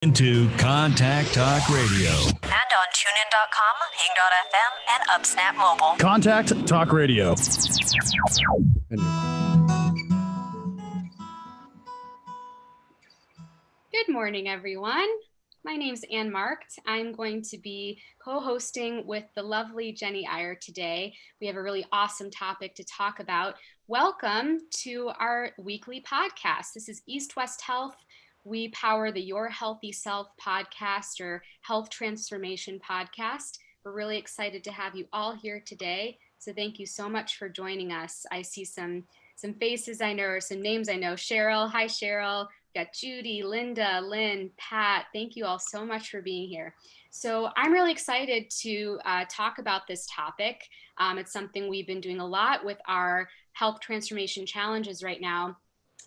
Into Contact Talk Radio. And on tunein.com, hing.fm, and UpSnap Mobile. Contact Talk Radio. Good morning, everyone. My name's Anne Marked. I'm going to be co-hosting with the lovely Jeni Eyre today. We have a really awesome topic to talk about. Welcome to our weekly podcast. This is East West Health. We power the Your Healthy Self podcast or Health Transformation podcast. We're really excited to have you all here today. So thank you so much for joining us. I see some faces I know, or some names I know. Cheryl, hi Cheryl. We've got Judy, Linda, Lynn, Pat. Thank you all so much for being here. So I'm really excited to talk about this topic. It's something we've been doing a lot with our health transformation challenges right now.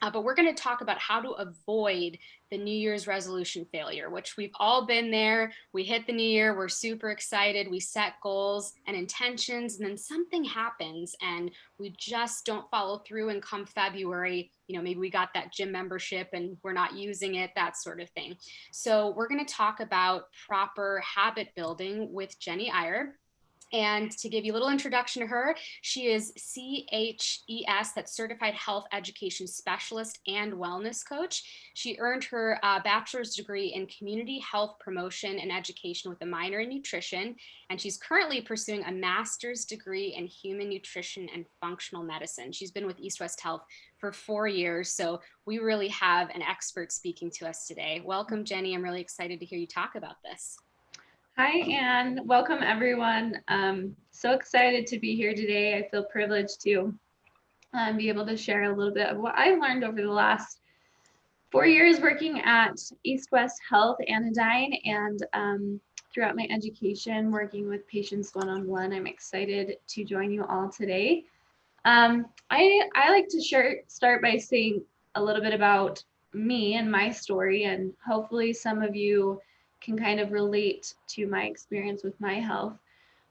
But we're going to talk about how to avoid the New Year's resolution failure, which we've all been there. We hit the new year, we're super excited, we set goals and intentions, and then something happens and we just don't follow through. And come February, maybe we got that gym membership and we're not using it, that sort of thing. So we're going to talk about proper habit building with Jeni Eyre. And to give you a little introduction to her, she is CHES, that's Certified Health Education Specialist and Wellness Coach. She earned her bachelor's degree in Community Health Promotion and Education with a minor in nutrition. And she's currently pursuing a master's degree in Human Nutrition and Functional Medicine. She's been with East West Health for 4 years. So we really have an expert speaking to us today. Welcome, Jeni. I'm really excited to hear you talk about this. Hi, Anne. Welcome, everyone. So excited to be here today. I feel privileged to be able to share a little bit of what I've learned over the last 4 years working at East West Health, Anne and Jeni, and throughout my education, working with patients one-on-one. I'm excited to join you all today. I like to start by saying a little bit about me and my story, and hopefully some of you can kind of relate to my experience with my health.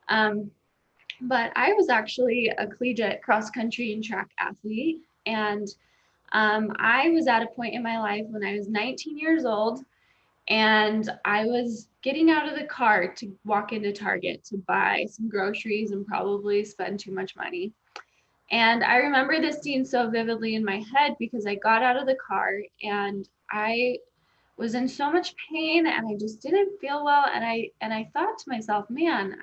But I was actually a collegiate cross country and track athlete. And I was at a point in my life when I was 19 years old and I was getting out of the car to walk into Target to buy some groceries and probably spend too much money. And I remember this scene so vividly in my head because I got out of the car and I was in so much pain and I just didn't feel well. And I thought to myself, man,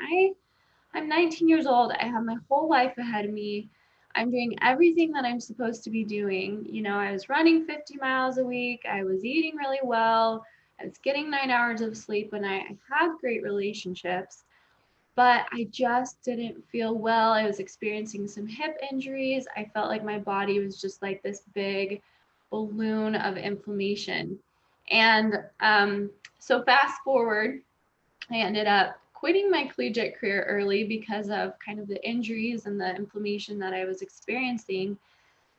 I'm 19 years old. I have my whole life ahead of me. I'm doing everything that I'm supposed to be doing. I was running 50 miles a week. I was eating really well. I was getting 9 hours of sleep and I had great relationships, but I just didn't feel well. I was experiencing some hip injuries. I felt like my body was just like this big balloon of inflammation. And so fast forward, I ended up quitting my collegiate career early because of kind of the injuries and the inflammation that I was experiencing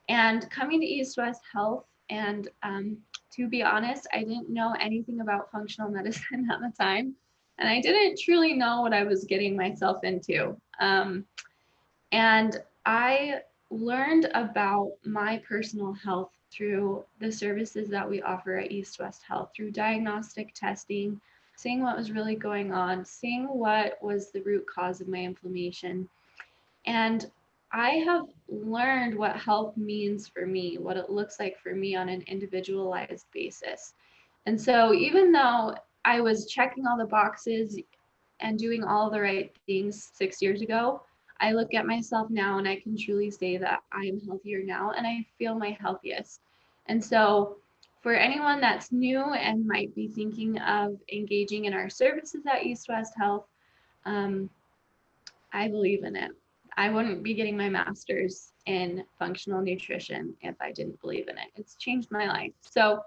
and coming to East West Health. And to be honest, I didn't know anything about functional medicine at the time. And I didn't truly know what I was getting myself into. And I learned about my personal health through the services that we offer at East West Health, through diagnostic testing, seeing what was really going on, seeing what was the root cause of my inflammation. And I have learned what health means for me, what it looks like for me on an individualized basis. And so even though I was checking all the boxes and doing all the right things 6 years ago, I look at myself now and I can truly say that I am healthier now and I feel my healthiest. And so for anyone that's new and might be thinking of engaging in our services at East West Health, I believe in it. I wouldn't be getting my master's in functional nutrition if I didn't believe in it. It's changed my life. So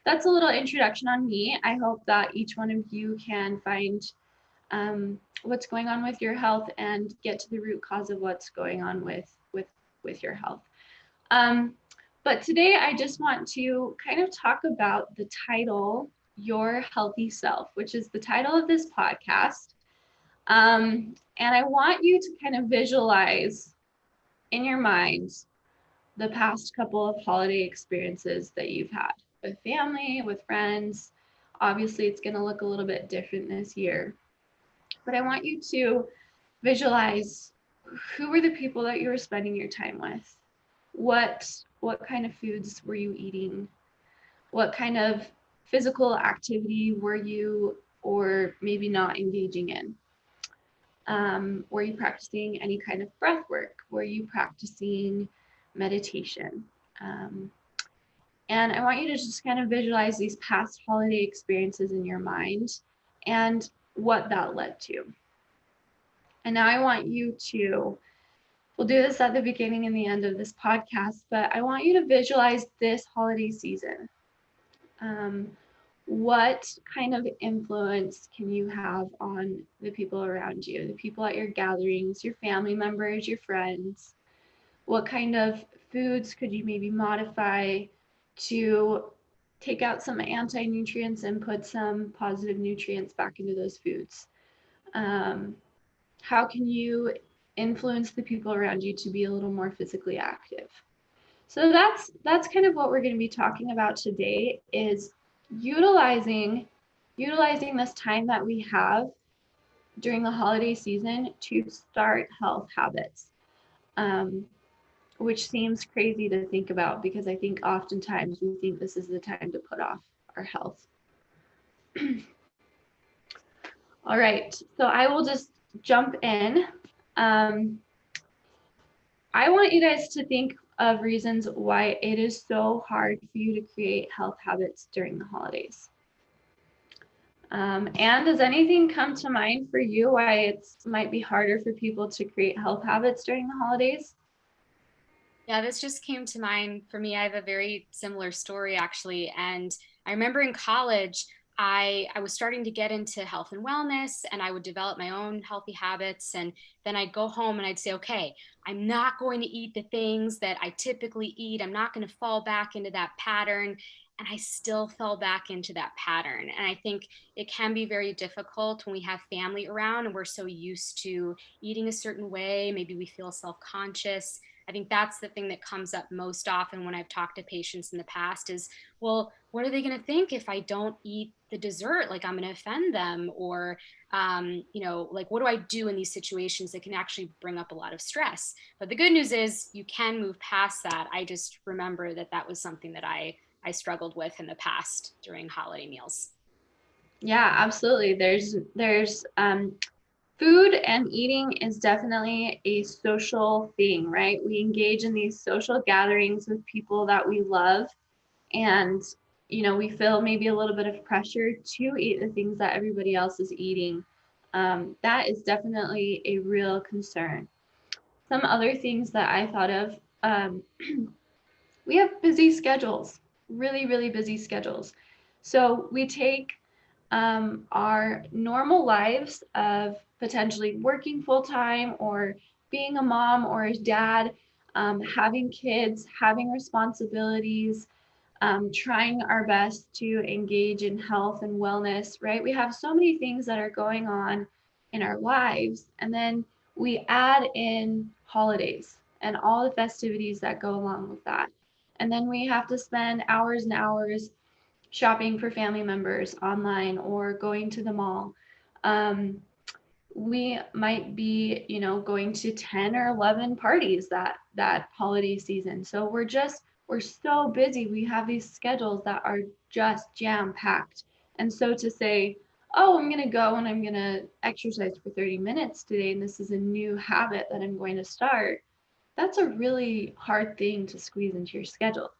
that's a little introduction on me. I hope that each one of you can find what's going on with your health and get to the root cause of what's going on with your health. But today I just want to kind of talk about the title, Your Healthy Self, which is the title of this podcast. And I want you to kind of visualize in your mind the past couple of holiday experiences that you've had with family, with friends, Obviously, it's going to look a little bit different this year. But I want you to visualize who were the people that you were spending your time with? What kind of foods were you eating? What kind of physical activity were you or maybe not engaging in? Were you practicing any kind of breath work? Were you practicing meditation? Um, and I want you to just kind of visualize these past holiday experiences in your mind and what that led to. And now I want you to, we'll do this at the beginning and the end of this podcast, but I want you to visualize this holiday season. What kind of influence can you have on the people around you, the people at your gatherings, your family members, your friends? What kind of foods could you maybe modify to take out some anti-nutrients and put some positive nutrients back into those foods? How can you influence the people around you to be a little more physically active? So that's kind of what we're going to be talking about today, is utilizing this time that we have during the holiday season to start health habits, which seems crazy to think about because I think oftentimes we think this is the time to put off our health. All right, so I will just jump in. I want you guys to think of reasons why it is so hard for you to create health habits during the holidays. And does anything come to mind for you why it might be harder for people to create health habits during the holidays? Yeah, this just came to mind for me. I have a very similar story actually. And I remember in college, I was starting to get into health and wellness, and I would develop my own healthy habits. And then I'd go home and I'd say, okay, I'm not going to eat the things that I typically eat. I'm not going to fall back into that pattern. And I still fell back into that pattern. And I think it can be very difficult when we have family around and we're so used to eating a certain way. Maybe we feel self-conscious. I think that's the thing that comes up most often when I've talked to patients in the past is, well, what are they going to think if I don't eat the dessert? Like I'm going to offend them, or, like what do I do in these situations that can actually bring up a lot of stress? But the good news is you can move past that. I just remember that was something that I struggled with in the past during holiday meals. Yeah, absolutely. There's food and eating is definitely a social thing, right? We engage in these social gatherings with people that we love, and we feel maybe a little bit of pressure to eat the things that everybody else is eating. That is definitely a real concern. Some other things that I thought of, we have busy schedules, really, really busy schedules. So we take our normal lives of potentially working full time or being a mom or a dad, having kids, having responsibilities, trying our best to engage in health and wellness, right? We have so many things that are going on in our lives. And then we add in holidays and all the festivities that go along with that. And then we have to spend hours and hours shopping for family members online or going to the mall. We might be, going to 10 or 11 parties that holiday season. So we're so busy. We have these schedules that are just jam packed. And so to say, oh, I'm going to go and I'm going to exercise for 30 minutes today, and this is a new habit that I'm going to start, that's a really hard thing to squeeze into your schedule.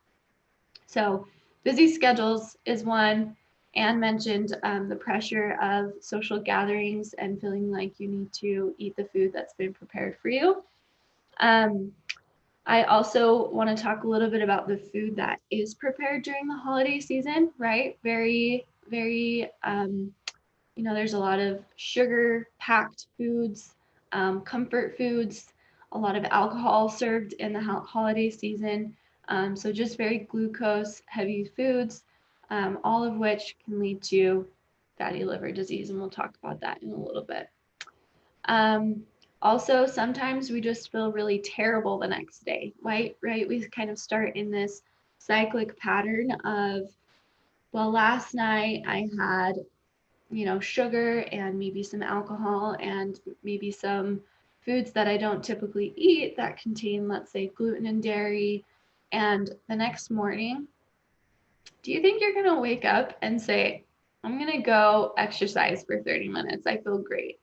So busy schedules is one. Anne mentioned the pressure of social gatherings and feeling like you need to eat the food that's been prepared for you. I also want to talk a little bit about the food that is prepared during the holiday season, right? Very, very, there's a lot of sugar-packed foods, comfort foods, a lot of alcohol served in the holiday season. So just very glucose-heavy foods, all of which can lead to fatty liver disease, and we'll talk about that in a little bit. Also, sometimes we just feel really terrible the next day, right? We kind of start in this cyclic pattern of well, last night I had, sugar and maybe some alcohol and maybe some foods that I don't typically eat that contain, let's say, gluten and dairy. And the next morning, do you think you're going to wake up and say, I'm going to go exercise for 30 minutes? I feel great.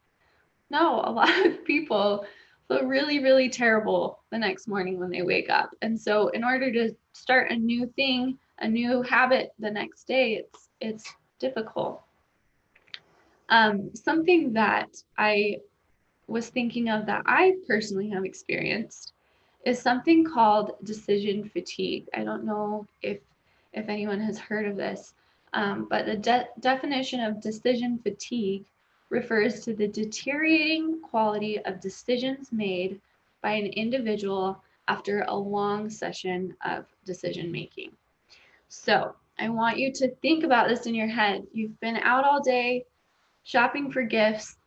No, a lot of people feel really, really terrible the next morning when they wake up. And so in order to start a new thing, a new habit the next day, it's difficult. Something that I was thinking of that I personally have experienced is something called decision fatigue. I don't know if anyone has heard of this, but the definition of decision fatigue refers to the deteriorating quality of decisions made by an individual after a long session of decision making. So I want you to think about this in your head. You've been out all day shopping for gifts.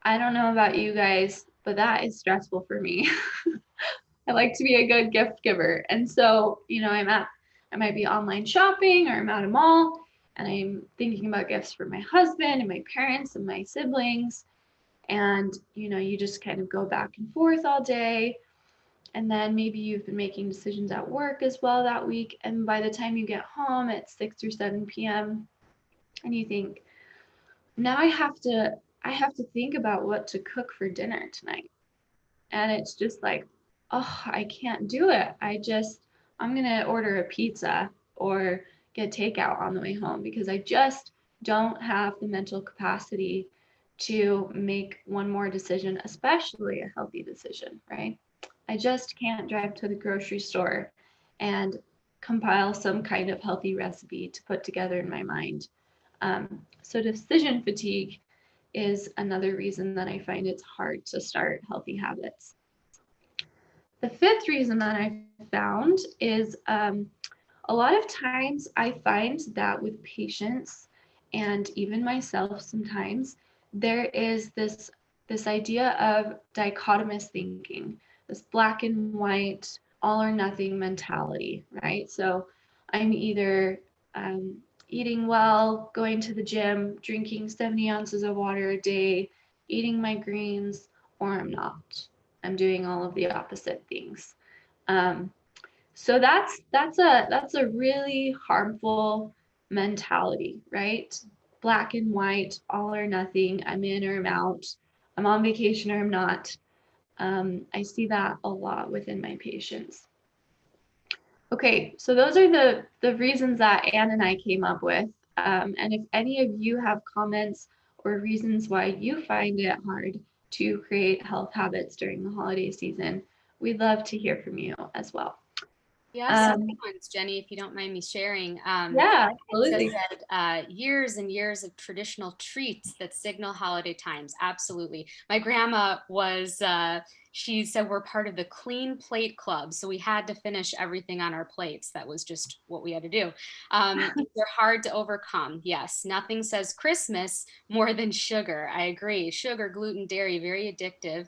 I don't know about you guys, but that is stressful for me. I like to be a good gift giver. And so, I might be online shopping or I'm at a mall and I'm thinking about gifts for my husband and my parents and my siblings. And, you just kind of go back and forth all day. And then maybe you've been making decisions at work as well that week. And by the time you get home at 6 or 7 p.m., and you think, now I have to think about what to cook for dinner tonight. And it's just like, oh, I can't do it. I'm going to order a pizza or get takeout on the way home because I just don't have the mental capacity to make one more decision, especially a healthy decision, right? I just can't drive to the grocery store and compile some kind of healthy recipe to put together in my mind. So decision fatigue is another reason that I find it's hard to start healthy habits. The fifth reason that I found is a lot of times I find that with patients and even myself sometimes, there is this idea of dichotomous thinking, this black and white, all or nothing mentality, right? So I'm either eating well, going to the gym, drinking 70 ounces of water a day, eating my greens, or I'm not. I'm doing all of the opposite things. Um, so that's a really harmful mentality, right? Black and white, all or nothing. I'm in or I'm out. I'm on vacation or I'm not. I see that a lot within my patients. Okay, so those are the reasons that Anne and I came up with. And if any of you have comments or reasons why you find it hard to create health habits during the holiday season, we'd love to hear from you as well. We have some good ones, Jenny, if you don't mind me sharing. Yeah, It absolutely. says that years and years of traditional treats that signal holiday times. Absolutely. My grandma was, she said we're part of the Clean Plate Club. So we had to finish everything on our plates. That was just what we had to do. They're hard to overcome. Yes. Nothing says Christmas more than sugar. I agree. Sugar, gluten, dairy, very addictive.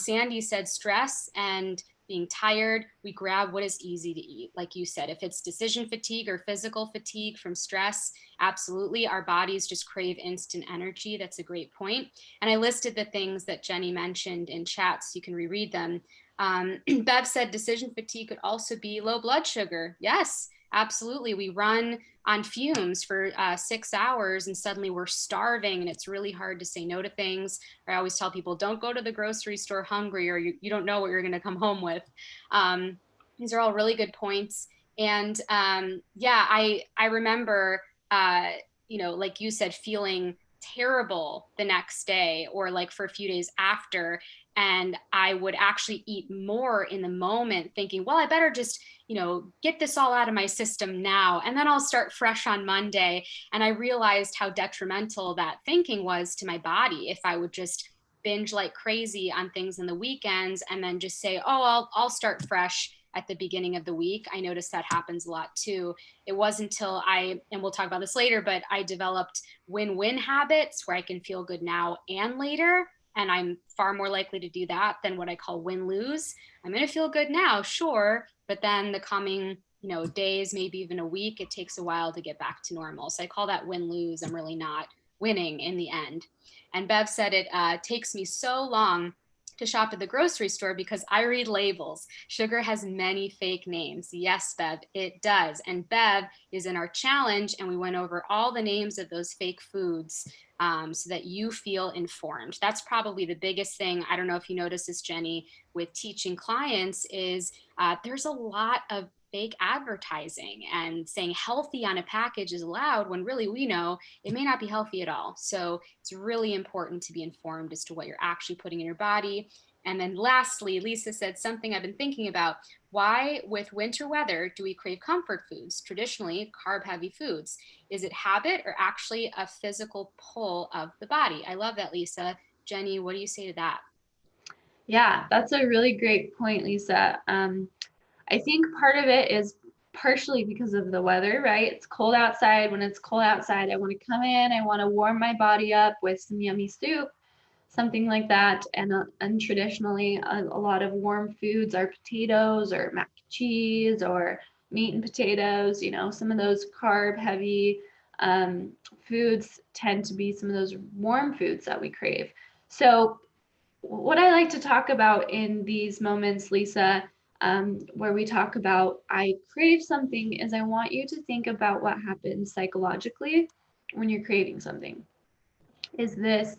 Sandy said stress and being tired, we grab what is easy to eat. Like you said, if it's decision fatigue or physical fatigue from stress, absolutely. Our bodies just crave instant energy. That's a great point. And I listed the things that Jenny mentioned in chat so you can reread them. Bev said decision fatigue could also be low blood sugar. Yes, absolutely. We run on fumes for 6 hours and suddenly we're starving and it's really hard to say no to things. I always tell people don't go to the grocery store hungry or you don't know what you're going to come home with. These are all really good points. And yeah, I remember, like you said, feeling terrible the next day or like for a few days after. And I would actually eat more in the moment thinking, well, I better just, get this all out of my system now. And then I'll start fresh on Monday. And I realized how detrimental that thinking was to my body if I would just binge like crazy on things in the weekends and then just say, oh, I'll start fresh at the beginning of the week. I noticed that happens a lot too. It wasn't until and we'll talk about this later, but I developed win-win habits where I can feel good now and later. And I'm far more likely to do that than what I call win-lose. I'm going to feel good now, sure. But then the coming days, maybe even a week. It takes a while to get back to normal. So I call that win-lose. I'm really not winning in the end. And Bev said it takes me so long to shop at the grocery store because I read labels. Sugar has many fake names. Yes, Bev, it does. And Bev is in our challenge, and we went over all the names of those fake foods so that you feel informed. That's probably the biggest thing. I don't know if you notice this, Jeni, with teaching clients is there's a lot of fake advertising, and saying healthy on a package is allowed when really we know it may not be healthy at all. So it's really important to be informed as to what you're actually putting in your body. And then lastly, Lisa said something I've been thinking about. Why, with winter weather, do we crave comfort foods, traditionally carb heavy foods? Is it habit or actually a physical pull of the body? I love that, Lisa. Jeni, what do you say to that? Yeah, that's a really great point, Lisa. I think part of it is partially because of the weather, right? It's cold outside. When it's cold outside, I want to come in, I want to warm my body up with some yummy soup, something like that. And traditionally, a lot of warm foods are potatoes or mac and cheese or meat and potatoes. Some of those carb heavy foods tend to be some of those warm foods that we crave. So what I like to talk about in these moments, Lisa, where we talk about I crave something, is I want you to think about what happens psychologically when you're craving something. Is this,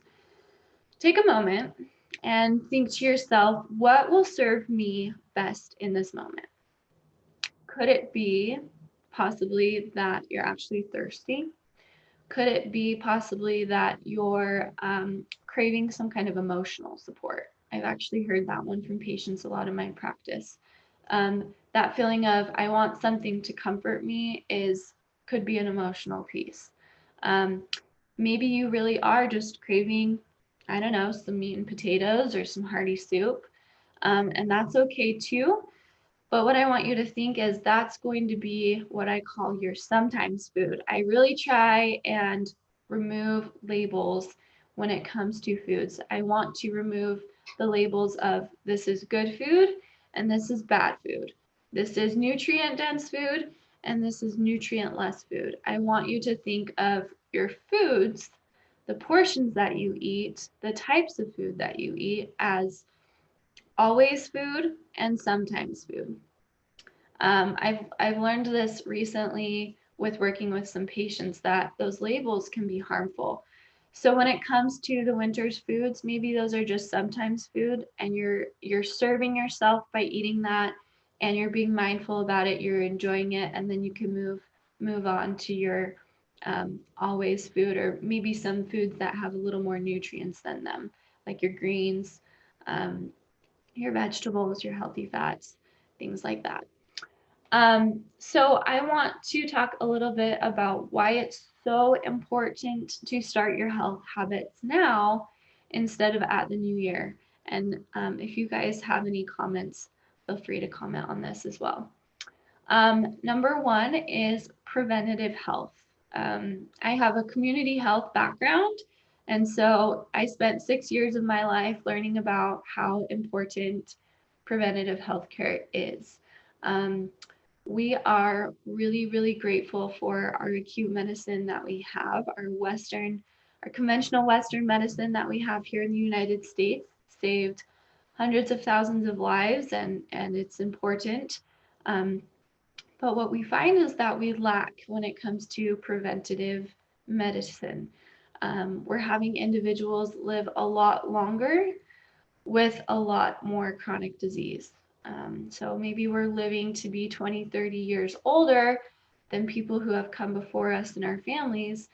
take a moment and think to yourself, what will serve me best in this moment? Could it be possibly that you're actually thirsty? Could it be possibly that you're craving some kind of emotional support? I've actually heard that one from patients a lot in my practice. That feeling of I want something to comfort me could be an emotional piece. Um, Maybe you really are just craving, I don't know, some meat and potatoes or some hearty soup, and that's okay too. But what I want you to think is that's going to be what I call your sometimes food. I really try and remove labels when it comes to foods. I want to remove the labels of this is good food and this is bad food. This is nutrient dense food and this is nutrient less food. I want you to think of your foods, the portions that you eat, the types of food that you eat as always food and sometimes food. I've learned this recently with working with some patients that those labels can be harmful. So when it comes to the winter's foods, maybe those are just sometimes food, and you're serving yourself by eating that, and you're being mindful about it. You're enjoying it, and then you can move on to your always food, or maybe some foods that have a little more nutrients than them, like your greens, um, your vegetables, your healthy fats, things like that. So I want to talk a little bit about why it's so important to start your health habits now instead of at the new year. And if you guys have any comments, feel free to comment on this as well. Number one is preventative health. I have a community health background, and so I spent 6 years of my life learning about how important preventative health care is. Um, we are really, really grateful for our acute medicine that we have, our conventional Western medicine that we have here in the United States, saved hundreds of thousands of lives, and it's important. Um, but what we find is that we lack when it comes to preventative medicine. We're having individuals live a lot longer with a lot more chronic disease. So maybe we're living to be 20, 30 years older than people who have come before us in our families.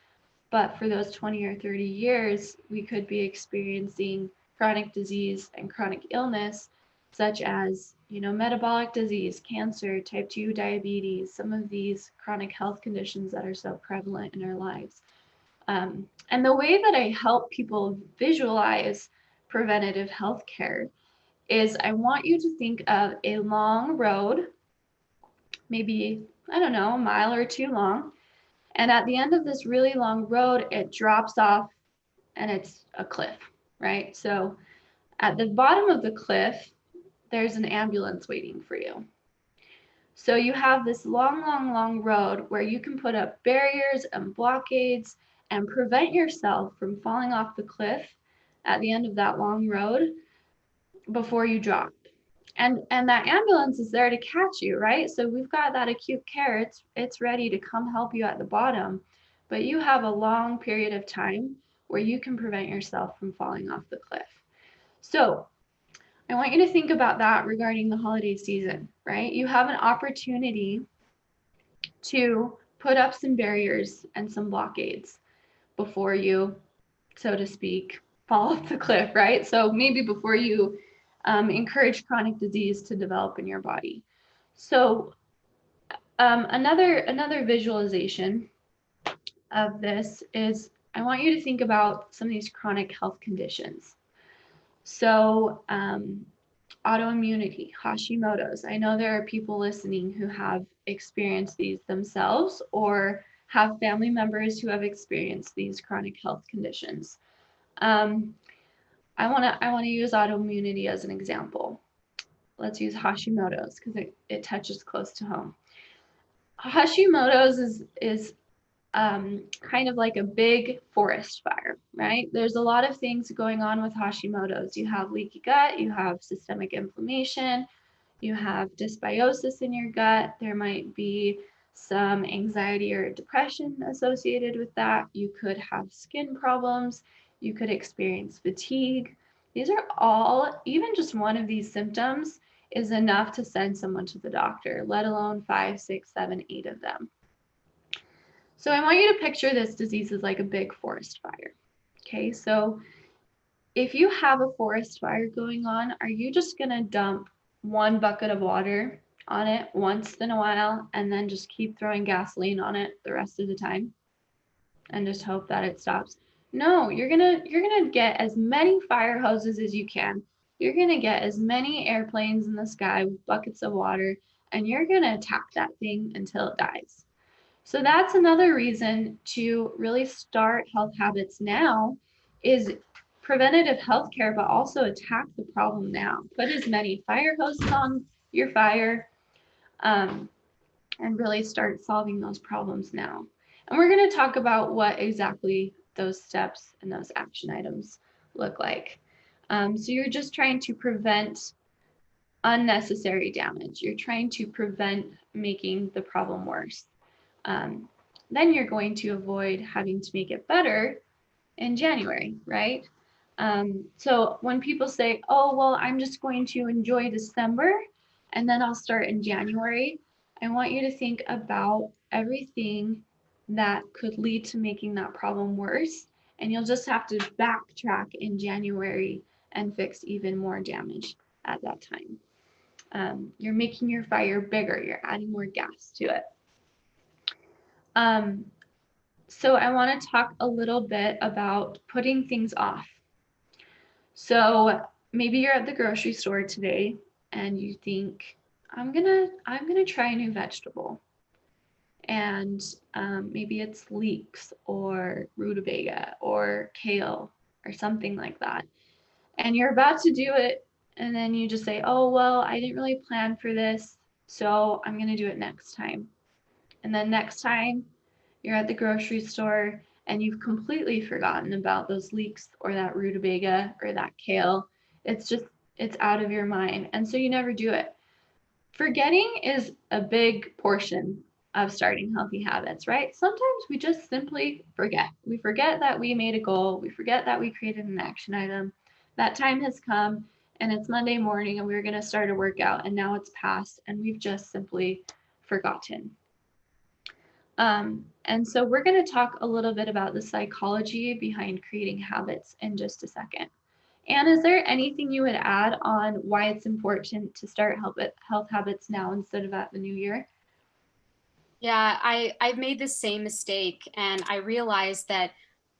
But for those 20 or 30 years, we could be experiencing chronic disease and chronic illness, such as, metabolic disease, cancer, type 2 diabetes, some of these chronic health conditions that are so prevalent in our lives. And the way that I help people visualize preventative health care is I want you to think of a long road, maybe, I don't know, a mile or two long. And at the end of this really long road, it drops off and it's a cliff, right? So at the bottom of the cliff, there's an ambulance waiting for you. So you have this long, long, long road where you can put up barriers and blockades and prevent yourself from falling off the cliff at the end of that long road before you drop. And that ambulance is there to catch you, right? So we've got that acute care. It's ready to come help you at the bottom, but you have a long period of time where you can prevent yourself from falling off the cliff. So I want you to think about that regarding the holiday season, right? You have an opportunity to put up some barriers and some blockades before you, so to speak, fall off the cliff, right? So maybe before you encourage chronic disease to develop in your body. So another visualization of this is I want you to think about some of these chronic health conditions. So autoimmunity, Hashimoto's. I know there are people listening who have experienced these themselves or have family members who have experienced these chronic health conditions. I want to use autoimmunity as an example. Let's use Hashimoto's because it touches close to home. Hashimoto's is kind of like a big forest fire, right? There's a lot of things going on with Hashimoto's. You have leaky gut, you have systemic inflammation, you have dysbiosis in your gut. There might be some anxiety or depression associated with that. You could have skin problems. You could experience fatigue. These are all, even just one of these symptoms is enough to send someone to the doctor, let alone 5, 6, 7, 8 of them. So I want you to picture this disease as like a big forest fire. Okay, so if you have a forest fire going on, are you just gonna dump one bucket of water on it once in a while and then just keep throwing gasoline on it the rest of the time and just hope that it stops? No, you're gonna get as many fire hoses as you can. You're gonna get as many airplanes in the sky with buckets of water, and you're gonna attack that thing until it dies. So that's another reason to really start health habits now is preventative healthcare, but also attack the problem now. Put as many fire hoses on your fire and really start solving those problems now. And we're going to talk about what exactly those steps and those action items look like. So you're just trying to prevent unnecessary damage. You're trying to prevent making the problem worse. Then you're going to avoid having to make it better in January, right? So when people say, oh, well, I'm just going to enjoy December and then I'll start in January, I want you to think about everything that could lead to making that problem worse. And you'll just have to backtrack in January and fix even more damage at that time. You're making your fire bigger, you're adding more gas to it. So I want to talk a little bit about putting things off. So maybe you're at the grocery store today and you think, I'm gonna try a new vegetable. And maybe it's leeks or rutabaga or kale or something like that. And you're about to do it and then you just say, oh, well, I didn't really plan for this, so I'm gonna do it next time. And then next time you're at the grocery store and you've completely forgotten about those leeks or that rutabaga or that kale. It's out of your mind. And so you never do it. Forgetting is a big portion of starting healthy habits, right? Sometimes we just simply forget. We forget that we made a goal. We forget that we created an action item. That time has come and it's Monday morning and we're going to start a workout and now it's past and we've just simply forgotten. And so we're going to talk a little bit about the psychology behind creating habits in just a second. Anne, is there anything you would add on why it's important to start health habits now instead of at the new year? Yeah, I've made the same mistake and I realized that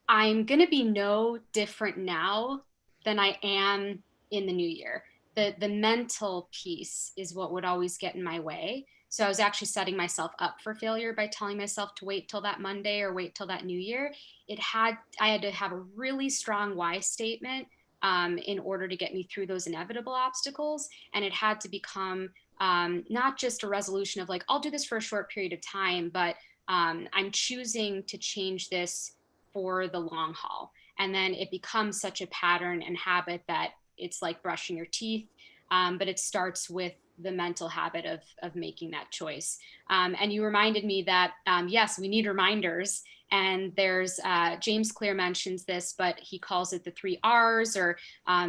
I'm going to be no different now than I am in the new year. The mental piece is what would always get in my way. So I was actually setting myself up for failure by telling myself to wait till that Monday or wait till that new year. I had to have a really strong why statement in order to get me through those inevitable obstacles. And it had to become not just a resolution of like, I'll do this for a short period of time, but I'm choosing to change this for the long haul. And then it becomes such a pattern and habit that it's like brushing your teeth. But it starts with the mental habit of making that choice. And you reminded me that, yes, we need reminders. And there's James Clear mentions this, but he calls it the 3 R's, or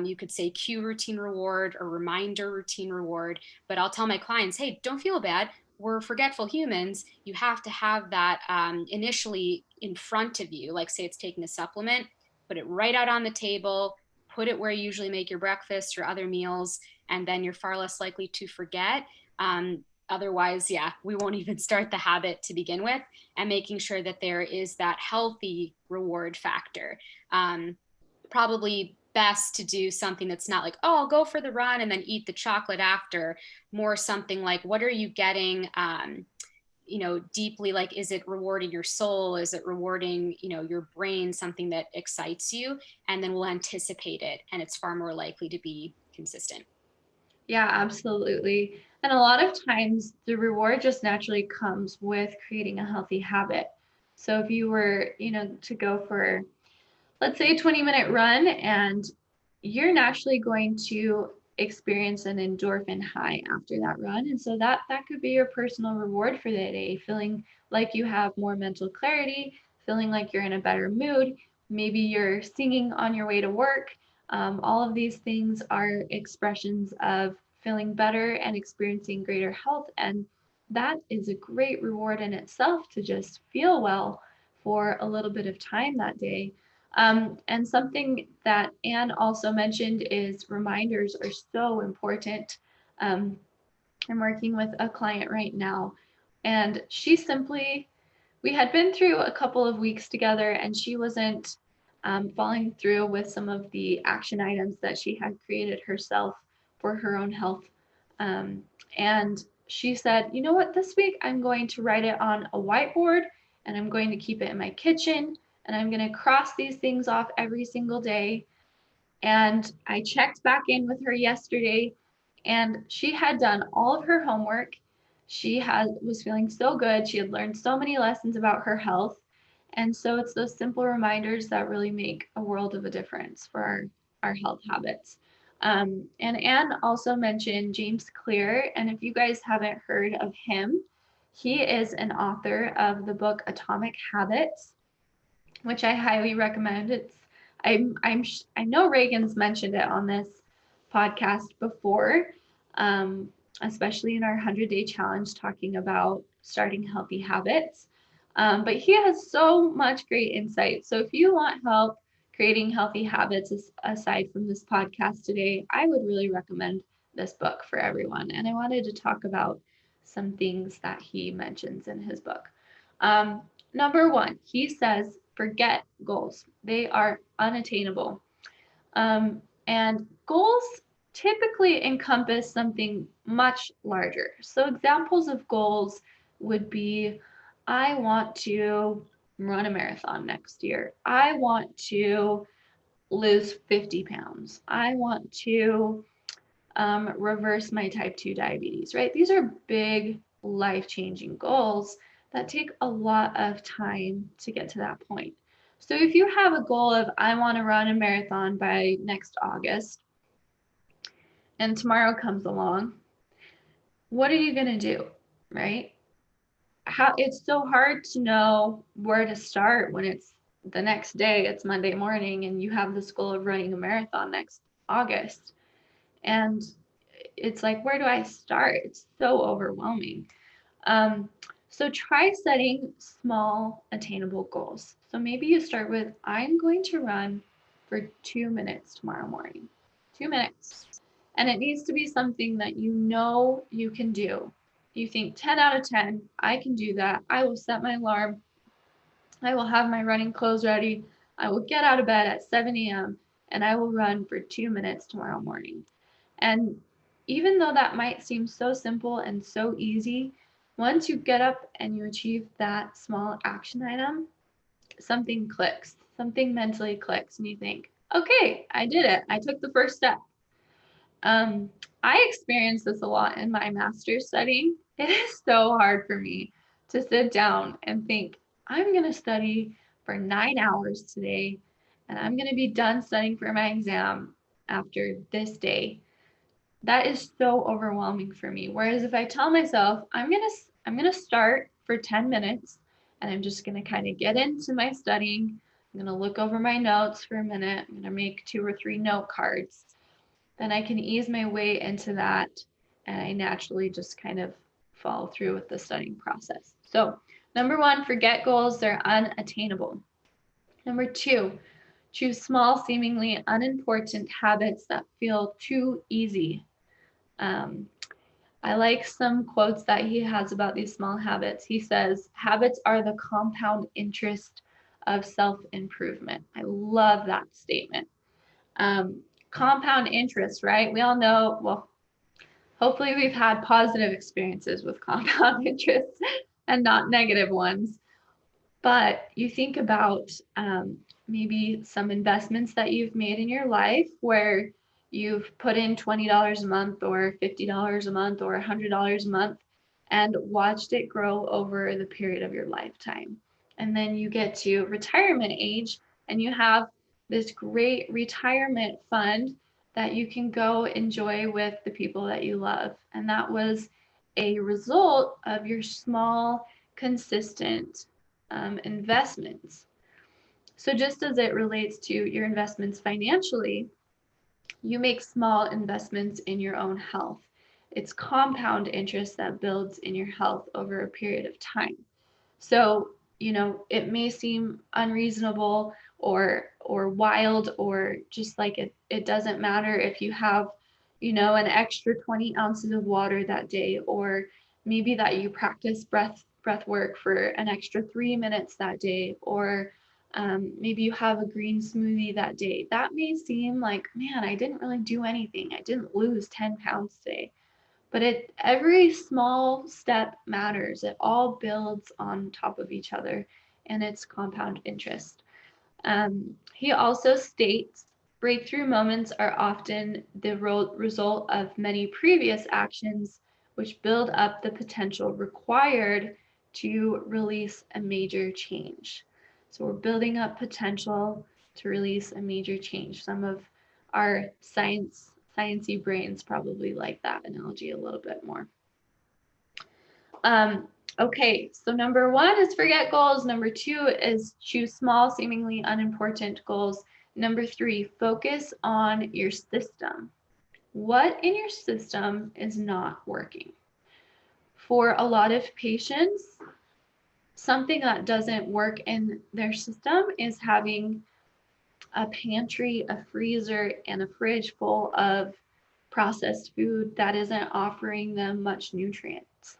you could say cue routine reward or reminder routine reward. But I'll tell my clients, hey, don't feel bad. We're forgetful humans. You have to have that initially in front of you. Like, say it's taking a supplement, put it right out on the table, put it where you usually make your breakfast or other meals, and then you're far less likely to forget. Otherwise, yeah, we won't even start the habit to begin with, and making sure that there is that healthy reward factor. Probably best to do something that's not like, oh, I'll go for the run and then eat the chocolate after. More something like, what are you getting deeply? Like, is it rewarding your soul? Is it rewarding your brain, something that excites you? And then we'll anticipate it, and it's far more likely to be consistent. Yeah, absolutely. And a lot of times the reward just naturally comes with creating a healthy habit. So if you were, to go for, let's say, a 20-minute run, and you're naturally going to experience an endorphin high after that run. And so that could be your personal reward for the day, feeling like you have more mental clarity, feeling like you're in a better mood. Maybe you're singing on your way to work. All of these things are expressions of feeling better and experiencing greater health. And that is a great reward in itself, to just feel well for a little bit of time that day. And something that Anne also mentioned is reminders are so important. I'm working with a client right now, and we had been through a couple of weeks together, and she wasn't following through with some of the action items that she had created herself for her own health. And she said, you know what, this week I'm going to write it on a whiteboard, and I'm going to keep it in my kitchen, and I'm going to cross these things off every single day. And I checked back in with her yesterday, and she had done all of her homework. Was feeling so good. She had learned so many lessons about her health. And so it's those simple reminders that really make a world of a difference for our health habits. And Anne also mentioned James Clear. And if you guys haven't heard of him, he is an author of the book Atomic Habits, which I highly recommend. I know Reagan's mentioned it on this podcast before, especially in our 100-day challenge, talking about starting healthy habits. But he has so much great insight. So if you want help creating healthy habits aside from this podcast today, I would really recommend this book for everyone. And I wanted to talk about some things that he mentions in his book. Number one, he says, forget goals. They are unattainable. And goals typically encompass something much larger. So examples of goals would be, I want to run a marathon next year. I want to lose 50 pounds. I want to reverse my type 2 diabetes, right? These are big, life-changing goals that take a lot of time to get to that point. So if you have a goal of, I want to run a marathon by next August, and tomorrow comes along, what are you going to do, right? It's so hard to know where to start when it's the next day, it's Monday morning, and you have this goal of running a marathon next August. And it's like, where do I start? It's so overwhelming. So try setting small, attainable goals. So maybe you start with, I'm going to run for 2 minutes tomorrow morning. 2 minutes. And it needs to be something that you know you can do. You think 10 out of 10, I can do that. I will set my alarm. I will have my running clothes ready. I will get out of bed at 7 a.m. and I will run for 2 minutes tomorrow morning. And even though that might seem so simple and so easy, once you get up and you achieve that small action item, something clicks, something mentally clicks, and you think, okay, I did it. I took the first step. I experienced this a lot in my master's studying. It is so hard for me to sit down and think, I'm going to study for 9 hours today, and I'm going to be done studying for my exam after this day. That is so overwhelming for me. Whereas if I tell myself, I'm gonna start for 10 minutes and I'm just gonna kind of get into my studying. I'm gonna look over my notes for a minute. I'm gonna make 2 or 3 note cards. Then I can ease my way into that, and I naturally just kind of follow through with the studying process. So, number 1, forget goals, they're unattainable. Number 2, choose small, seemingly unimportant habits that feel too easy. Um, I like some quotes that he has about these small habits. He says, habits are the compound interest of self-improvement. I love that statement. Um, Compound interest, right? We all know, well, hopefully we've had positive experiences with compound interest and not negative ones. But you think about maybe some investments that you've made in your life where you've put in $20 a month or $50 a month or $100 a month and watched it grow over the period of your lifetime. And then you get to retirement age and you have this great retirement fund that you can go enjoy with the people that you love. And that was a result of your small, consistent investments. So just as it relates to your investments financially, you make small investments in your own health. It's compound interest that builds in your health over a period of time. So, it may seem unreasonable or wild or just like it doesn't matter if you have, an extra 20 ounces of water that day, or maybe that you practice breath work for an extra 3 minutes that day, or maybe you have a green smoothie that day. That may seem like, man, I didn't really do anything. I didn't lose 10 pounds today. But every small step matters. It all builds on top of each other, and it's compound interest. He also states breakthrough moments are often the result of many previous actions, which build up the potential required to release a major change. So we're building potential to release a major change. Some of our sciencey brains probably like that analogy a little bit more. Okay, so number 1 is forget goals. Number 2 is choose small, seemingly unimportant goals. Number 3, focus on your system. What in your system is not working? For a lot of patients, something that doesn't work in their system is having a pantry, a freezer, and a fridge full of processed food that isn't offering them much nutrients.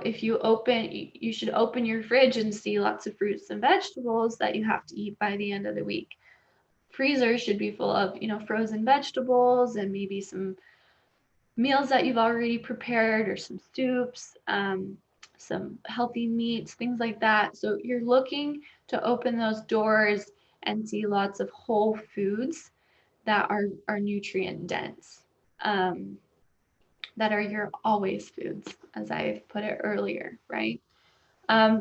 If you should open your fridge and see lots of fruits and vegetables that you have to eat by the end of the week. Freezer should be full of, frozen vegetables and maybe some meals that you've already prepared or some soups, some healthy meats, things like that. So you're looking to open those doors and see lots of whole foods that are nutrient dense. That are your always foods, as I put it earlier, right?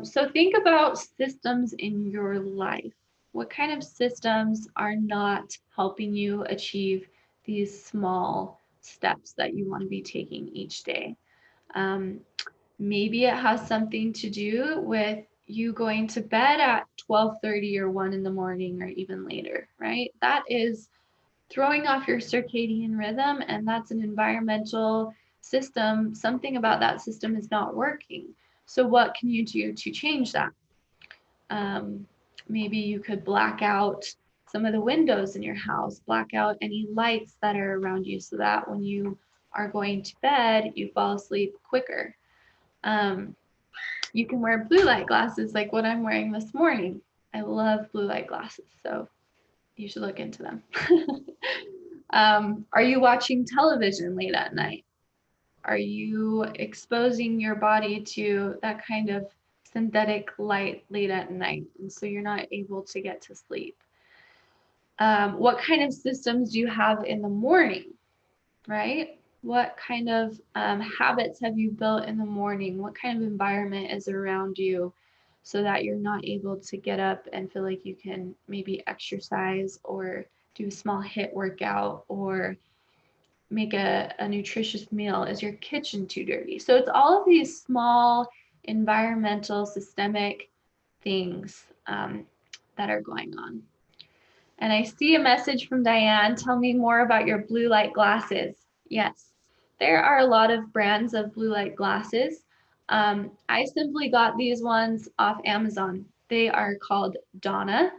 So think about systems in your life. What kind of systems are not helping you achieve these small steps that you want to be taking each day? Maybe it has something to do with you going to bed at 12:30 or 1 in the morning or even later, right? That is throwing off your circadian rhythm, and that's an environmental system. Something about that system is not working. So what can you do to change that? Maybe you could black out some of the windows in your house, black out any lights that are around you so that when you are going to bed, you fall asleep quicker. You can wear blue light glasses like what I'm wearing this morning. I love blue light glasses, so you should look into them. Are you watching television late at night? Are you exposing your body to that kind of synthetic light late at night, and so you're not able to get to sleep? What kind of systems do you have in the morning, right? What kind of habits have you built in the morning? What kind of environment is around you so that you're not able to get up and feel like you can maybe exercise or do a small HIIT workout or make a nutritious meal? Is your kitchen too dirty? So it's all of these small environmental systemic things that are going on. And I see a message from Diane. Tell me more about your blue light glasses. Yes, there are a lot of brands of blue light glasses. I simply got these ones off Amazon. They are called Donna.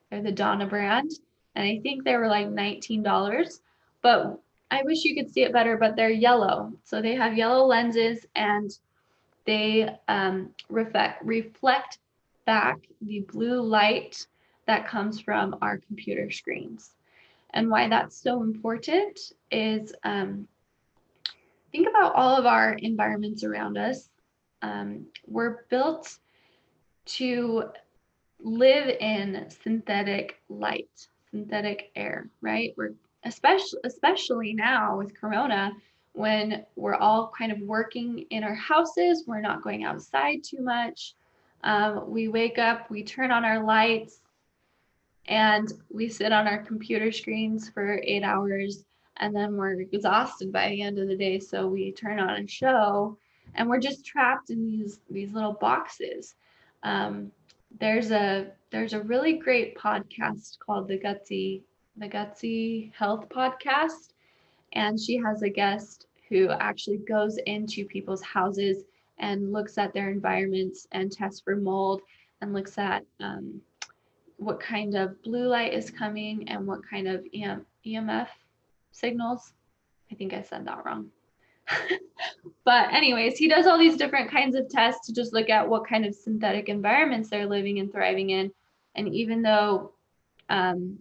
They're the Donna brand. And I think they were like $19. But I wish you could see it better, but they're yellow. So they have yellow lenses and they reflect back the blue light that comes from our computer screens. And why that's so important is think about all of our environments around us. We're built to live in synthetic light, synthetic air, right? We're especially now with Corona, when we're all kind of working in our houses, we're not going outside too much. We wake up, we turn on our lights, and we sit on our computer screens for 8 hours, and then we're exhausted by the end of the day. So we turn on a show, and we're just trapped in these little boxes. Um, there's a really great podcast called the Gutsy Health Podcast, and she has a guest who actually goes into people's houses and looks at their environments and tests for mold and looks at what kind of blue light is coming and what kind of EMF signals. I think I said that wrong. But anyways, he does all these different kinds of tests to just look at what kind of synthetic environments they're living and thriving in. And even though, and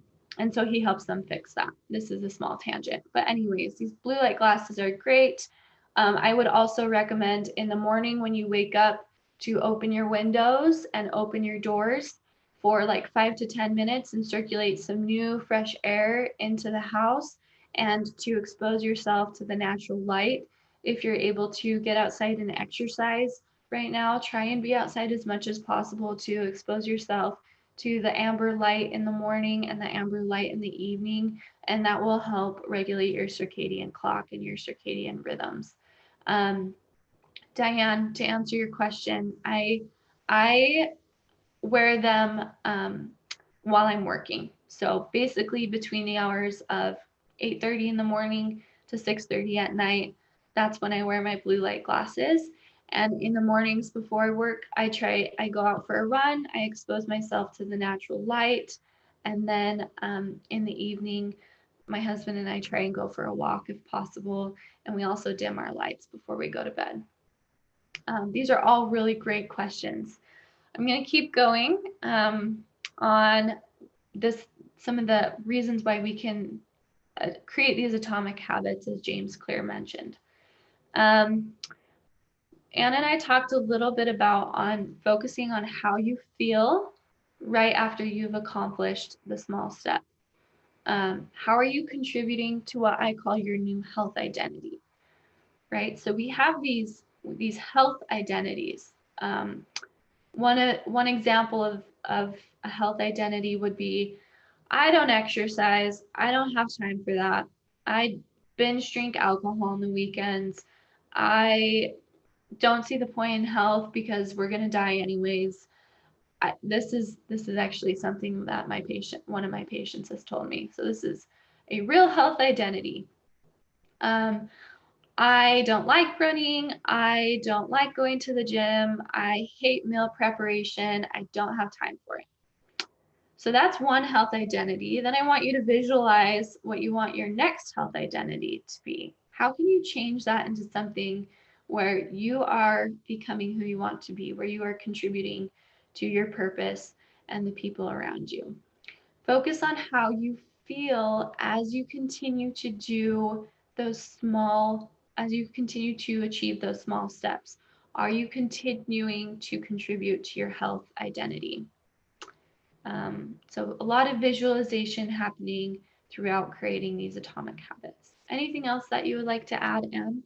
so he helps them fix that. This is a small tangent. But anyways, these blue light glasses are great. I would also recommend in the morning when you wake up to open your windows and open your doors for like 5 to 10 minutes and circulate some new fresh air into the house and to expose yourself to the natural light. If you're able to get outside and exercise right now, try and be outside as much as possible to expose yourself to the amber light in the morning and the amber light in the evening, and that will help regulate your circadian clock and your circadian rhythms. Diane, to answer your question, I wear them while I'm working. So basically between the hours of 8:30 in the morning to 6:30 at night, that's when I wear my blue light glasses. And in the mornings before I work, I go out for a run, I expose myself to the natural light. And then in the evening, my husband and I try and go for a walk if possible. And we also dim our lights before we go to bed. These are all really great questions. I'm going to keep going on some of the reasons why we can create these atomic habits, as James Clear mentioned. Anne and I talked a little bit about focusing on how you feel right after you've accomplished the small step. How are you contributing to what I call your new health identity, right? So we have these health identities. One example of a health identity would be, I don't exercise. I don't have time for that. I binge drink alcohol on the weekends. I don't see the point in health because we're going to die anyways. This is actually something that one of my patients has told me. So this is a real health identity. I don't like running. I don't like going to the gym. I hate meal preparation. I don't have time for it. So that's one health identity. Then I want you to visualize what you want your next health identity to be. How can you change that into something where you are becoming who you want to be, where you are contributing to your purpose and the people around you? Focus on how you feel as you continue to achieve those small steps. Are you continuing to contribute to your health identity? So a lot of visualization happening throughout creating these atomic habits. Anything else that you would like to add, Anne?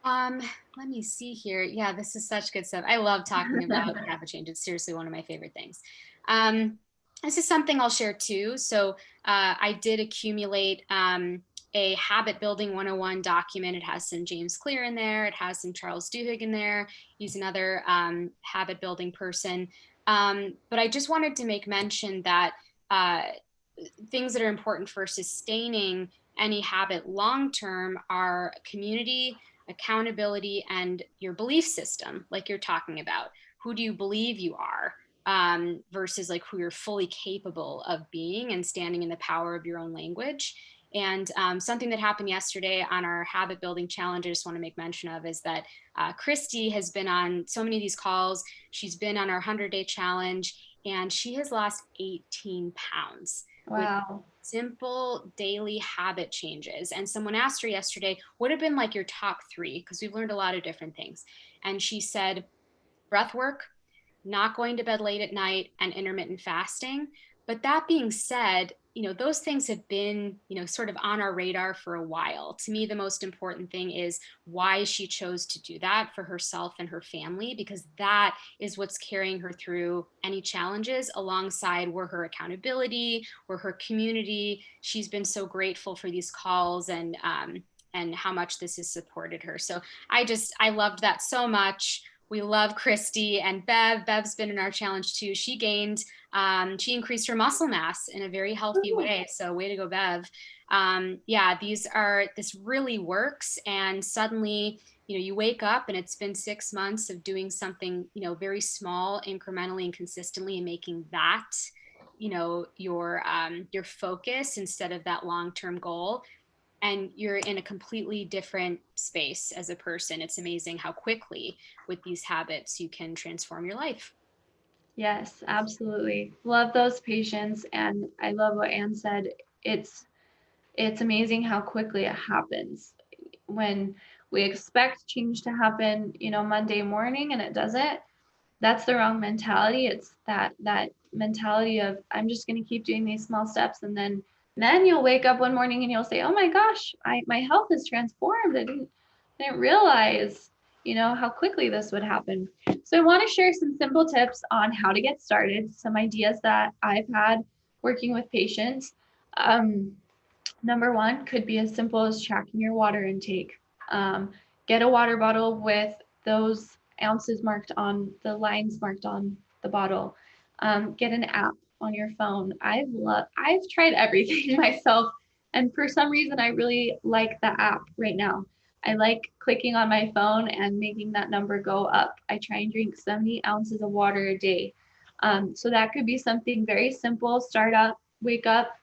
Um, Let me see here. Yeah, this is such good stuff. I love talking about habit change. It's seriously one of my favorite things. Um, this is something I'll share too. So I did accumulate a habit building 101 document. It has some James Clear in there. It has some Charles Duhigg in there. He's another habit building person. But I just wanted to make mention that uh, things that are important for sustaining any habit long term are community, accountability, and your belief system, like you're talking about. Who do you believe you are? Versus like who you're fully capable of being and standing in the power of your own language. And something that happened yesterday on our habit building challenge, I just want to make mention of, is that Christy has been on so many of these calls. She's been on our 100-day challenge, and she has lost 18 pounds with Wow. simple daily habit changes. And someone asked her yesterday, what have been like your top three? Because we've learned a lot of different things. And she said, breath work, not going to bed late at night, and intermittent fasting. But that being said, those things have been, sort of on our radar for a while. To me, the most important thing is why she chose to do that for herself and her family, because that is what's carrying her through any challenges, alongside where her accountability, where her community. She's been so grateful for these calls and how much this has supported her. So I loved that so much. We love Christy and Bev. Bev's been in our challenge too. She increased her muscle mass in a very healthy way. So way to go, Bev. Yeah, this really works. And suddenly, you wake up and it's been 6 months of doing something, very small, incrementally and consistently, and making that, your focus instead of that long-term goal, and you're in a completely different space as a person. It's amazing how quickly with these habits you can transform your life. Yes, absolutely. Love those patients, and I love what Anne said. It's it's amazing how quickly it happens. When we expect change to happen, Monday morning and it doesn't, that's the wrong mentality. It's that mentality of I'm just going to keep doing these small steps, and then you'll wake up one morning and you'll say, "Oh my gosh, my health is transformed. I didn't realize, how quickly this would happen." So I want to share some simple tips on how to get started, some ideas that I've had working with patients. Um, Number one could be as simple as tracking your water intake. Get a water bottle with those ounces marked on the lines marked on the bottle. Get an app on your phone. I've tried everything myself, and for some reason I really like the app right now. I like clicking on my phone and making that number go up. I try and drink 70 ounces of water a day. So that could be something very simple. Start up, wake up,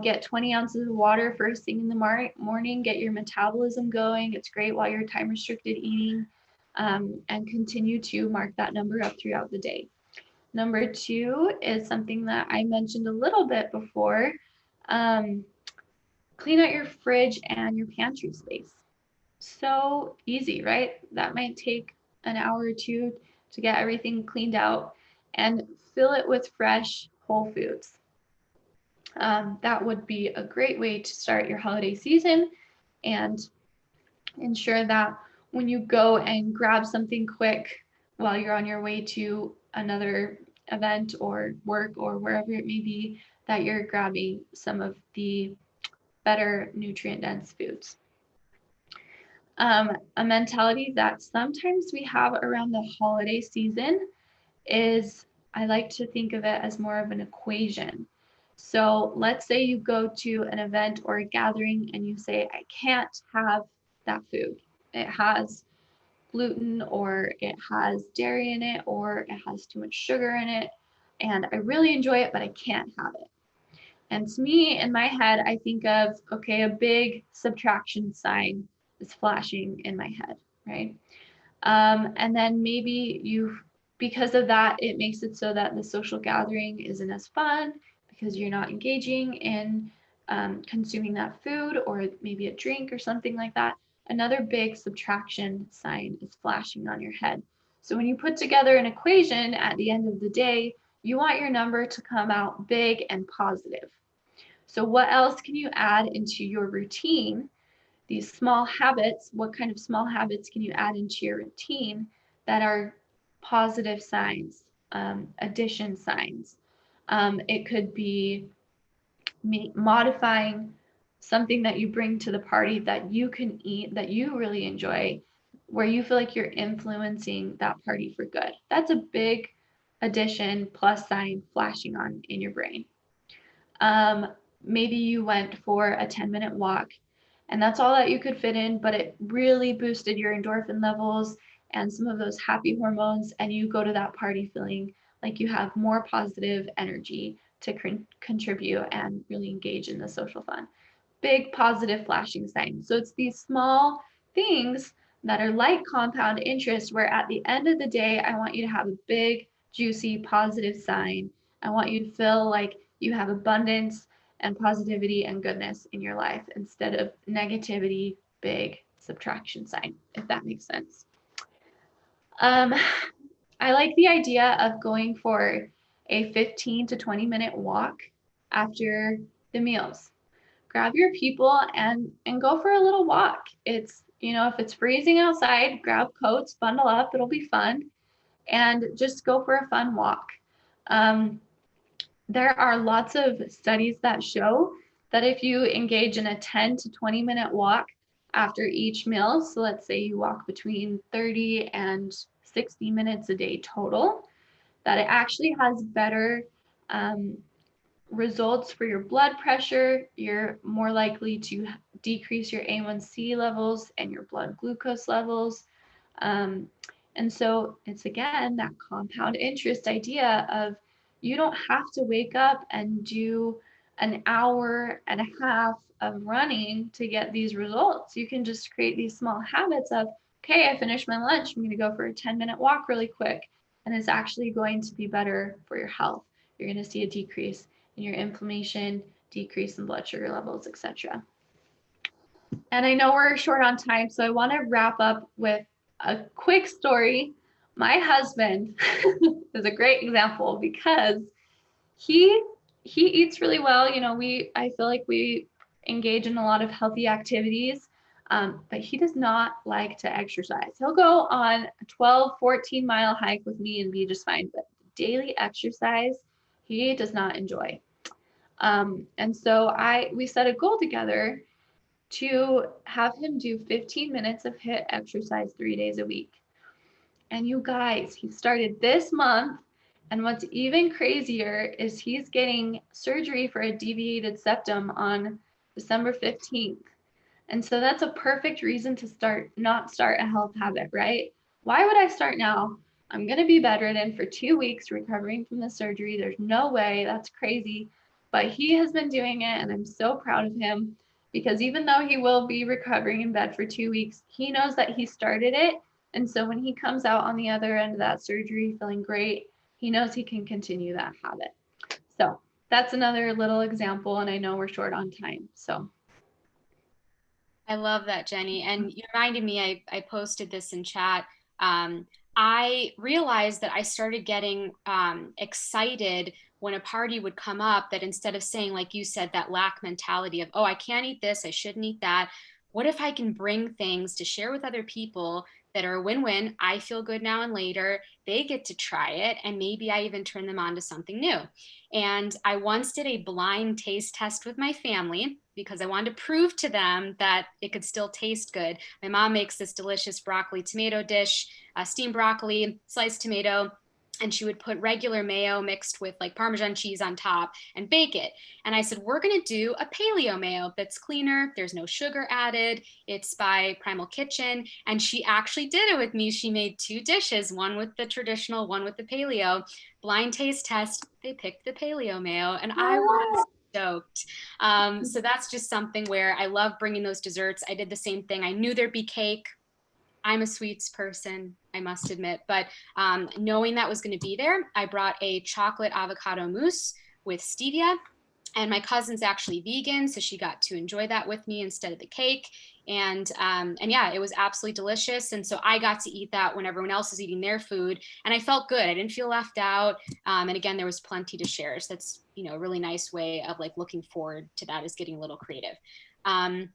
get 20 ounces of water first thing in the morning, get your metabolism going. It's great while you're time restricted eating, and continue to mark that number up throughout the day. Number two is something that I mentioned a little bit before. Um, Clean out your fridge and your pantry space. So easy, right? That might take an hour or two to get everything cleaned out, and fill it with fresh whole foods. That would be a great way to start your holiday season and ensure that when you go and grab something quick while you're on your way to another event or work or wherever it may be, that you're grabbing some of the better nutrient dense foods. A mentality that sometimes we have around the holiday season is, I like to think of it as more of an equation. So let's say you go to an event or a gathering and you say, I can't have that food. It has gluten, or it has dairy in it, or it has too much sugar in it. And I really enjoy it, but I can't have it. And to me, in my head, I think of, okay, a big subtraction sign is flashing in my head, right? And then maybe because of that, it makes it so that the social gathering isn't as fun because you're not engaging in consuming that food or maybe a drink or something like that. Another big subtraction sign is flashing on your head. So when you put together an equation at the end of the day, you want your number to come out big and positive. So what else can you add into your routine? These small habits, what kind of small habits can you add into your routine that are positive signs, addition signs? It could be modifying something that you bring to the party that you can eat, that you really enjoy, where you feel like you're influencing that party for good. That's a big addition plus sign flashing on in your brain. Um, Maybe you went for a 10-minute walk and that's all that you could fit in, but it really boosted your endorphin levels and some of those happy hormones, and you go to that party feeling like you have more positive energy to contribute and really engage in the social fun. Big positive flashing sign. So it's these small things that are like compound interest, where at the end of the day, I want you to have a big, juicy, positive sign. I want you to feel like you have abundance and positivity and goodness in your life instead of negativity, big subtraction sign, if that makes sense. I like the idea of going for a 15 to 20-minute walk after the meals. Grab your people and go for a little walk. It's, if it's freezing outside, grab coats, bundle up, it'll be fun, and just go for a fun walk. There are lots of studies that show that if you engage in a 10 to 20-minute walk after each meal, so let's say you walk between 30 and 60 minutes a day total, that it actually has better results for your blood pressure. You're more likely to decrease your A1C levels and your blood glucose levels. And so it's, again, that compound interest idea of you don't have to wake up and do an hour and a half of running to get these results. You can just create these small habits of, okay, I finished my lunch, I'm going to go for a 10-minute walk really quick. And it's actually going to be better for your health. You're going to see a decrease in your inflammation, decrease in blood sugar levels, etc. And I know we're short on time, so I want to wrap up with a quick story. My husband is a great example because he eats really well. I feel like we engage in a lot of healthy activities, but he does not like to exercise. He'll go on a 12, 14-mile hike with me and be just fine, but daily exercise, he does not enjoy. And so we set a goal together to have him do 15 minutes of HIIT exercise 3 days a week. And you guys, he started this month. And what's even crazier is he's getting surgery for a deviated septum on December 15th. And so that's a perfect reason to not start a health habit, right? Why would I start now? I'm going to be bedridden for 2 weeks recovering from the surgery. There's no way. That's crazy. But he has been doing it, and I'm so proud of him, because even though he will be recovering in bed for 2 weeks, he knows that he started it. And so when he comes out on the other end of that surgery feeling great, he knows he can continue that habit. So that's another little example, and I know we're short on time. So I love that, Jenny. And you reminded me, I posted this in chat. I realized that I started getting excited when a party would come up, that instead of saying, like you said, that lack mentality of, oh, I can't eat this, I shouldn't eat that. What if I can bring things to share with other people that are a win-win? I feel good now and later. They get to try it, and maybe I even turn them on to something new. And I once did a blind taste test with my family because I wanted to prove to them that it could still taste good. My mom makes this delicious broccoli tomato dish, steamed broccoli, sliced tomato, and she would put regular mayo mixed with like Parmesan cheese on top and bake it. And I said, we're going to do a paleo mayo that's cleaner. There's no sugar added. It's by Primal Kitchen. And she actually did it with me. She made 2 dishes, one with the traditional, one with the paleo. Blind taste test, they picked the paleo mayo, and I was stoked. So that's just something where I love bringing those desserts. I did the same thing. I knew there'd be cake. I'm a sweets person, I must admit, but knowing that was going to be there, I brought a chocolate avocado mousse with stevia And my cousin's actually vegan, so she got to enjoy that with me instead of the cake. And yeah, it was absolutely delicious. And so I got to eat that when everyone else was eating their food, and I felt good. I didn't feel left out. And again, there was plenty to share. So that's, a really nice way of like looking forward to that, is getting a little creative. And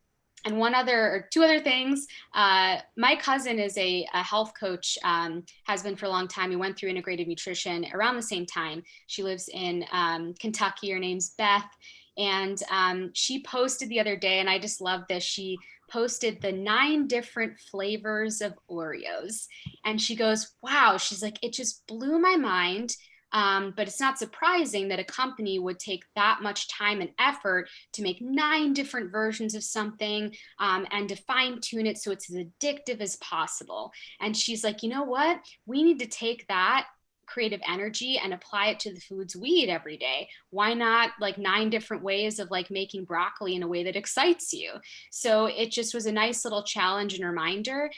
two other things. My cousin is a health coach, has been for a long time. We went through integrative nutrition around the same time. She lives in Kentucky. Her name's Beth. And she posted the other day, and I just love this. She posted the 9 different flavors of Oreos. And she goes, wow, she's like, it just blew my mind. But it's not surprising that a company would take that much time and effort to make 9 different versions of something, and to fine tune it so it's as addictive as possible. And she's like, you know what? We need to take that creative energy and apply it to the foods we eat every day. Why not like 9 different ways of like making broccoli in a way that excites you? So it just was a nice little challenge and reminder,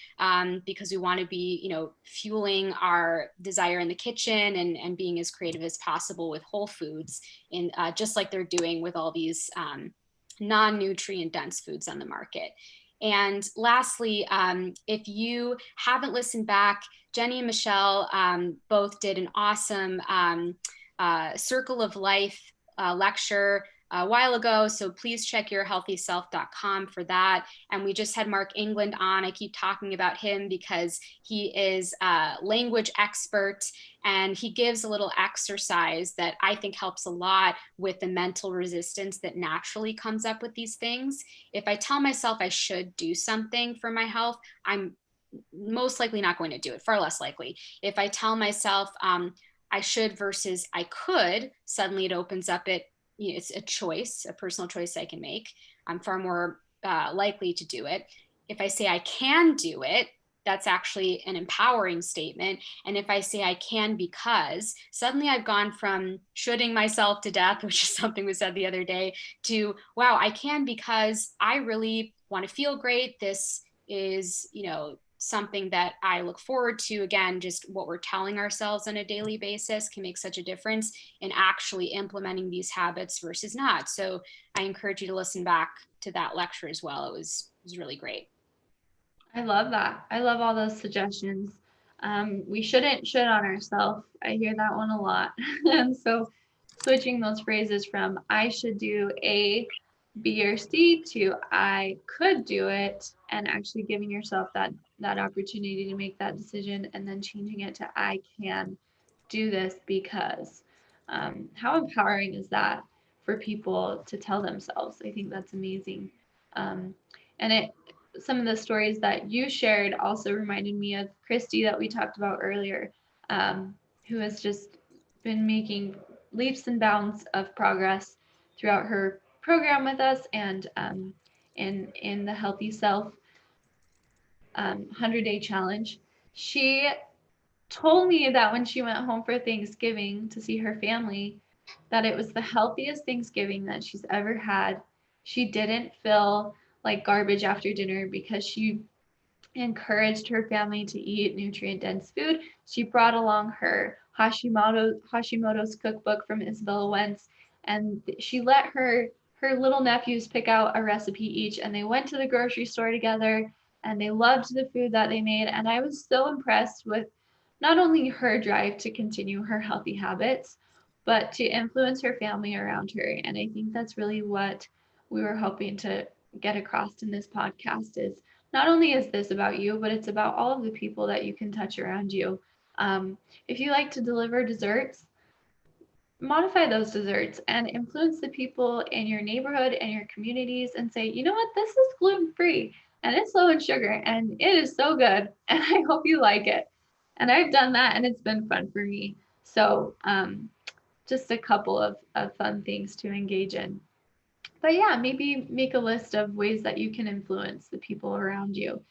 because we want to be, fueling our desire in the kitchen, and being as creative as possible with whole foods, in just like they're doing with all these non-nutrient dense foods on the market. And lastly, if you haven't listened back, Jenny and Michelle both did an awesome Circle of Life lecture a while ago. So please check yourhealthyself.com for that. And we just had Mark England on. I keep talking about him because he is a language expert, and he gives a little exercise that I think helps a lot with the mental resistance that naturally comes up with these things. If I tell myself I should do something for my health, I'm most likely not going to do it, far less likely. If I tell myself I should versus I could, suddenly it opens up it's a choice, a personal choice I can make. I'm far more likely to do it. If I say I can do it, that's actually an empowering statement. And if I say I can because, suddenly I've gone from shoulding myself to death, which is something we said the other day, to wow, I can because I really want to feel great. This is, something that I look forward to. Again, just what we're telling ourselves on a daily basis can make such a difference in actually implementing these habits versus not. So I encourage you to listen back to that lecture as well. It was really great. I love that. I love all those suggestions. We shouldn't should on ourselves. I hear that one a lot. And so switching those phrases from I should do A, B, or C to I could do it, and actually giving yourself that opportunity to make that decision, and then changing it to I can do this because. How empowering is that for people to tell themselves? I think that's amazing. And some of the stories that you shared also reminded me of Christy that we talked about earlier, who has just been making leaps and bounds of progress throughout her program with us, and in the Healthy Self 100-day challenge. She told me that when she went home for Thanksgiving to see her family, that it was the healthiest Thanksgiving that she's ever had. She didn't feel like garbage after dinner because she encouraged her family to eat nutrient-dense food. She brought along her Hashimoto's cookbook from Isabella Wentz, and she let her little nephews pick out a recipe each, and they went to the grocery store together, and they loved the food that they made. And I was so impressed with not only her drive to continue her healthy habits, but to influence her family around her. And I think that's really what we were hoping to get across in this podcast, is not only is this about you, but it's about all of the people that you can touch around you. If you like to deliver desserts, modify those desserts and influence the people in your neighborhood and your communities, and say, you know what, this is gluten-free and it's low in sugar and it is so good and I hope you like it. And I've done that and it's been fun for me. So just a couple of fun things to engage in. But yeah, maybe make a list of ways that you can influence the people around you.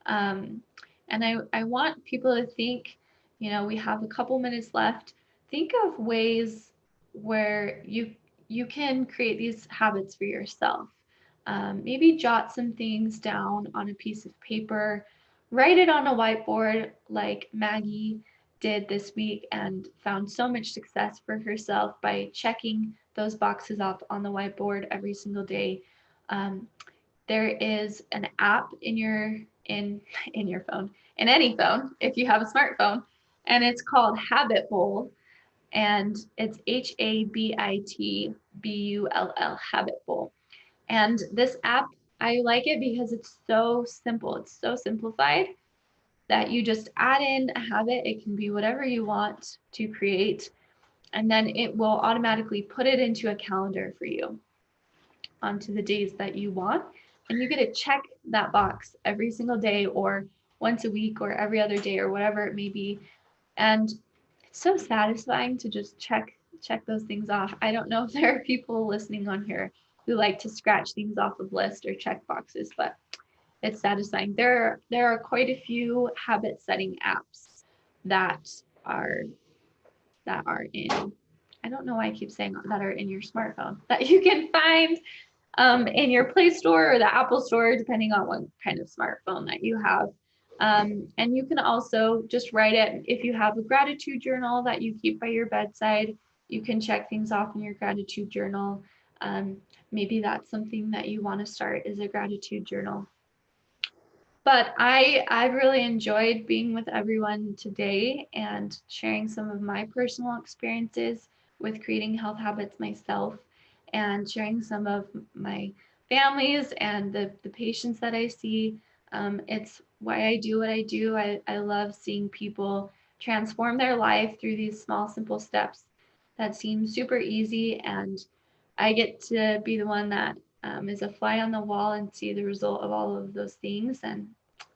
And I want people to think, we have a couple minutes left. Think of ways where you can create these habits for yourself. Maybe jot some things down on a piece of paper, write it on a whiteboard like Maggie did this week and found so much success for herself by checking those boxes up on the whiteboard every single day. There is an app in your phone, in any phone, if you have a smartphone, and it's called Habit Bowl, and it's HABITBULL, Habit Bowl. And this app, I like it because it's so simple. It's so simplified that you just add in a habit. It can be whatever you want to create, and then it will automatically put it into a calendar for you onto the days that you want. And you get to check that box every single day or once a week or every other day or whatever it may be. And it's so satisfying to just check those things off. I don't know if there are people listening on here who like to scratch things off of lists or check boxes, but it's satisfying. There are quite a few habit setting apps that are in, I don't know why I keep saying that, are in your smartphone that you can find in your Play Store or the Apple Store, depending on what kind of smartphone that you have. And you can also just write it. If you have a gratitude journal that you keep by your bedside, you can check things off in your gratitude journal. Maybe that's something that you want to start, is a gratitude journal. But I've really enjoyed being with everyone today and sharing some of my personal experiences with creating health habits myself, and sharing some of my families and the patients that I see. It's why I do what I do. I love seeing people transform their life through these small, simple steps that seem super easy. And I get to be the one that is a fly on the wall and see the result of all of those things. And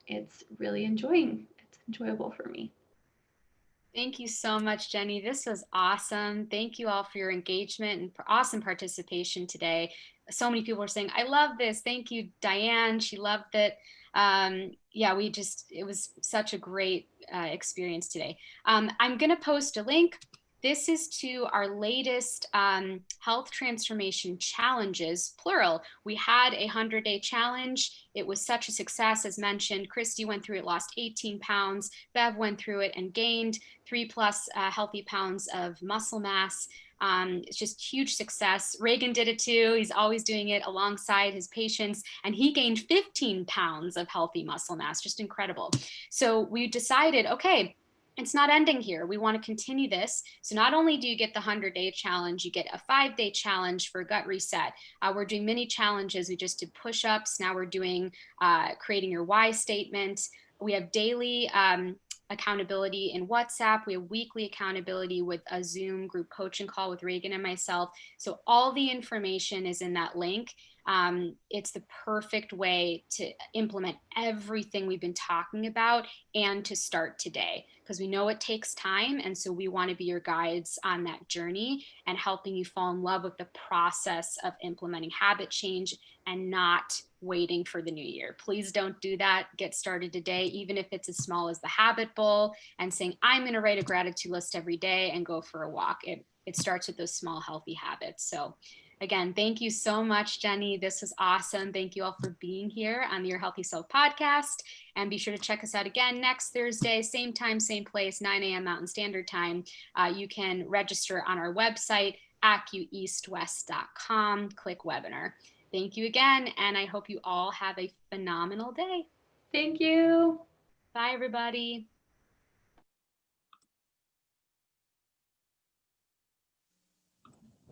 it's enjoyable for me. Thank you so much, Jenny. This was awesome. Thank you all for your engagement and awesome participation today. So many people were saying, I love this. Thank you, Diane. She loved it. Yeah, it was such a great experience today. I'm going to post a link. This is to our latest health transformation challenges, plural. We had a 100-day challenge. It was such a success, as mentioned. Christy went through it, lost 18 pounds. Bev went through it and gained 3+ healthy pounds of muscle mass. It's just huge success. Reagan did it too. He's always doing it alongside his patients, and he gained 15 pounds of healthy muscle mass. Just incredible. So we decided, okay, it's not ending here. We want to continue this. So not only do you get the 100-day challenge, you get a 5-day challenge for gut reset. We're doing mini challenges. We just did push-ups. Now we're doing creating your why statement. We have daily accountability in WhatsApp. We have weekly accountability with a Zoom group coaching call with Reagan and myself. So all the information is in that link. It's the perfect way to implement everything we've been talking about and to start today, because we know it takes time. And so we want to be your guides on that journey and helping you fall in love with the process of implementing habit change and not waiting for the new year. Please don't do that. Get started today, even if it's as small as the habit bowl and saying, I'm going to write a gratitude list every day and go for a walk. It starts with those small, healthy habits. So again, thank you so much, Jenny. This was awesome. Thank you all for being here on the Your Healthy Self podcast. And be sure to check us out again next Thursday, same time, same place, 9 a.m. Mountain Standard Time. You can register on our website, acueastwest.com, click webinar. Thank you again, and I hope you all have a phenomenal day. Thank you. Bye, everybody.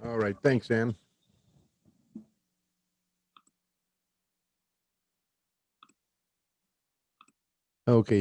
All right. Thanks, Anne. Okay.